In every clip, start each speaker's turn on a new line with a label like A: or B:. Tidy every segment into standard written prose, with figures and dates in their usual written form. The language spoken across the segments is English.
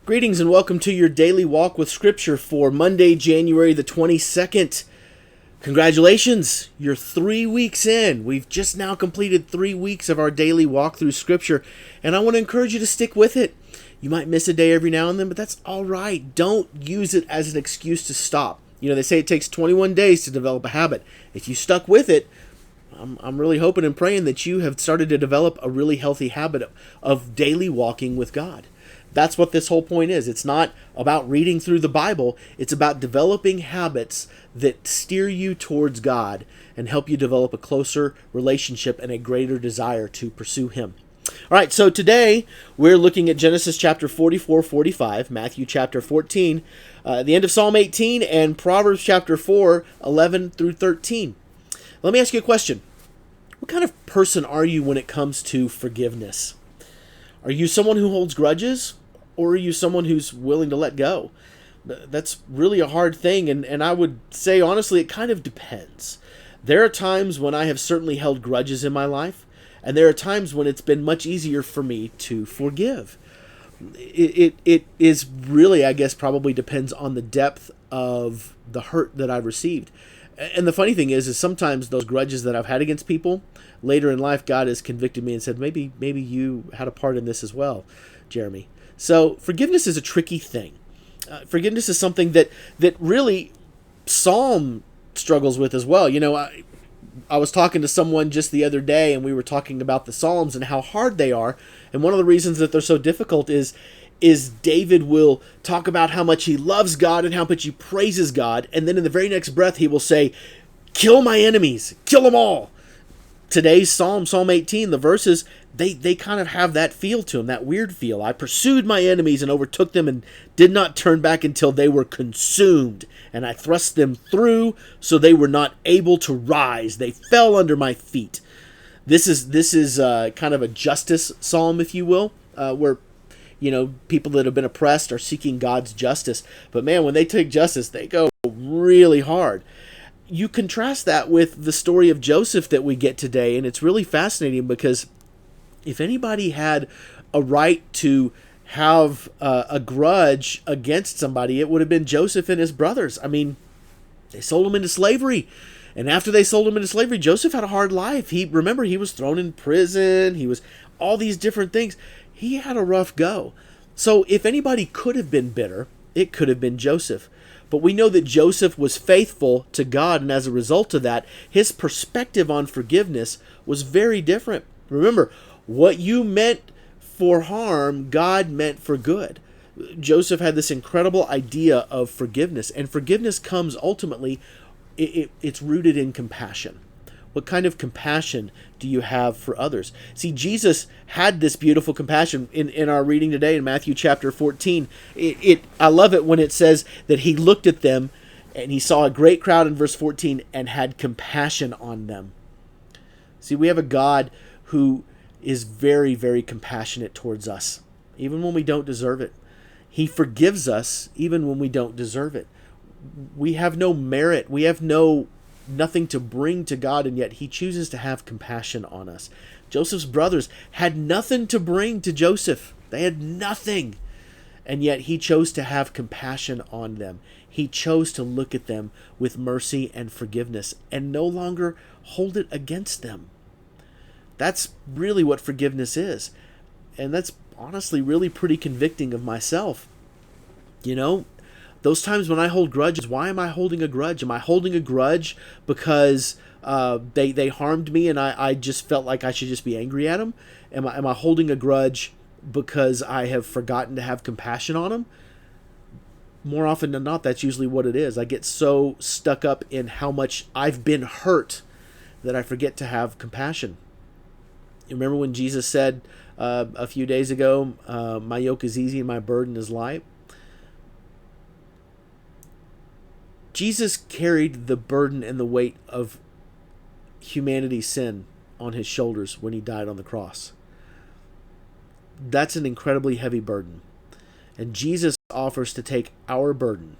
A: Greetings and welcome to your daily walk with Scripture for Monday, January the 22nd. Congratulations, you're 3 weeks in. We've just now completed 3 weeks of our daily walk through Scripture, and I want to encourage you to stick with it. You might miss a day every now and then, but that's all right. Don't use it as an excuse to stop. You know, they say it takes 21 days to develop a habit. If you stuck with it, I'm really hoping and praying that you have started to develop a really healthy habit of daily walking with God. That's what this whole point is. It's not about reading through the Bible. It's about developing habits that steer you towards God and help you develop a closer relationship and a greater desire to pursue Him. All right, so today we're looking at Genesis chapter 44, 45, Matthew chapter 14, the end of Psalm 18, and Proverbs chapter 4, 11 through 13. Let me ask you a question. What kind of person are you when it comes to forgiveness? Are you someone who holds grudges? Or are you someone who's willing to let go? That's really a hard thing, and I would say, honestly, it kind of depends. There are times when I have certainly held grudges in my life, and there are times when it's been much easier for me to forgive. It is really, I guess, probably depends on the depth of the hurt that I've received. And the funny thing is sometimes those grudges that I've had against people, later in life, God has convicted me and said, maybe you had a part in this as well, Jeremy. So forgiveness is a tricky thing. Forgiveness is something that really Psalm struggles with as well. You know, I was talking to someone just the other day, and we were talking about the Psalms and how hard they are. And one of the reasons that they're so difficult is David will talk about how much he loves God and how much he praises God, and then in the very next breath he will say, "Kill my enemies, kill them all." Today's Psalm 18, the verses, they kind of have that feel to them, that weird feel. I pursued my enemies and overtook them and did not turn back until they were consumed. And I thrust them through so they were not able to rise. They fell under my feet. This is kind of a justice psalm, if you will, where people that have been oppressed are seeking God's justice. But man, when they take justice, they go really hard. You contrast that with the story of Joseph that we get today, and it's really fascinating because if anybody had a right to have a grudge against somebody, it would have been Joseph and his brothers. I mean, they sold him into slavery, and after they sold him into slavery, Joseph had a hard life. He was thrown in prison. He was all these different things. He had a rough go. So if anybody could have been bitter, it could have been Joseph. But we know that Joseph was faithful to God, and as a result of that, his perspective on forgiveness was very different. Remember, what you meant for harm, God meant for good. Joseph had this incredible idea of forgiveness, and forgiveness comes ultimately, it's rooted in compassion. What kind of compassion do you have for others? See, Jesus had this beautiful compassion in our reading today in Matthew chapter 14. I love it when it says that he looked at them and he saw a great crowd in verse 14 and had compassion on them. See, we have a God who is very, very compassionate towards us, even when we don't deserve it. He forgives us even when we don't deserve it. We have no merit. We have nothing to bring to God, and yet he chooses to have compassion on us. Joseph's brothers had nothing to bring to Joseph. They had nothing, and yet he chose to have compassion on them. He chose to look at them with mercy and forgiveness and no longer hold it against them. That's really what forgiveness is, and that's honestly really pretty convicting of myself. Those times when I hold grudges, why am I holding a grudge? Am I holding a grudge because they harmed me and I just felt like I should just be angry at them? Am I holding a grudge because I have forgotten to have compassion on them? More often than not, that's usually what it is. I get so stuck up in how much I've been hurt that I forget to have compassion. You remember when Jesus said a few days ago, my yoke is easy and my burden is light? Jesus carried the burden and the weight of humanity's sin on his shoulders when he died on the cross. That's an incredibly heavy burden. And Jesus offers to take our burden.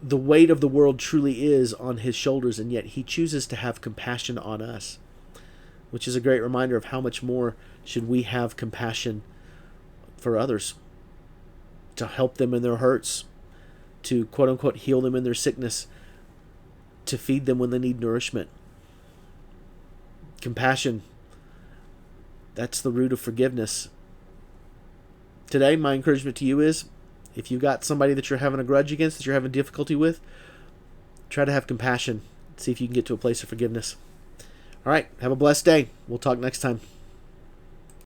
A: The weight of the world truly is on his shoulders, and yet he chooses to have compassion on us, which is a great reminder of how much more should we have compassion for others. to help them in their hurts, to quote unquote heal them in their sickness, to feed them when they need nourishment. Compassion, that's the root of forgiveness. Today, my encouragement to you is, if you've got somebody that you're having a grudge against, that you're having difficulty with, try to have compassion. See if you can get to a place of forgiveness. All right, have a blessed day. We'll talk next time.